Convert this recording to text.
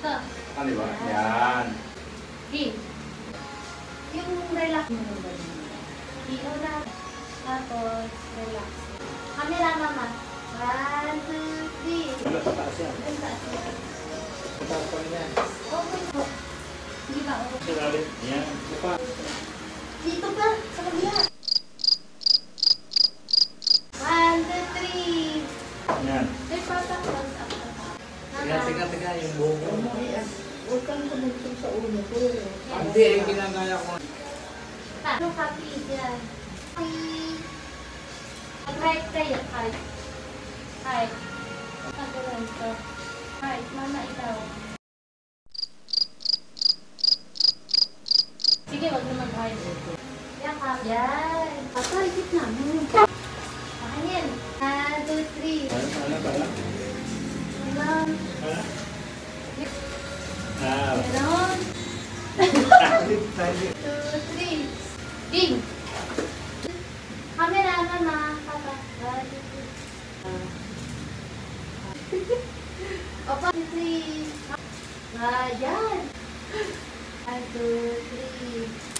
Ito. Kaliwa. Yan. Game. Yung relax mo naman. Una. Tapos, relax. Camera, mama. 1, 2, 3. Wala sa taas yan. Ang taas yan. Mataas pa rin yan. Okay po. Hindi ba? Siralit. Yan. Mapa. Dito pa. Sa kabila. 1, 2, 3. Yan. Ay, patak. Tiga, yung buhok mo. Huwag kang tumugtog sa ulo ko. Hindi, yung ginagaya ko. Ano copy yan? Right kayo, right. Right. Pagkalan ko. Right, mama ikaw. Sige, wag naman right. Yan, kap. Yan. Patay, sit na. Ayan. 1, 2, 3. Ano? Meron. Ah. Meron. 2, 3. Ding! Camera, mama. Papa. 1, 2, 3. Opa, 3. Ayan. 1, 2, 3.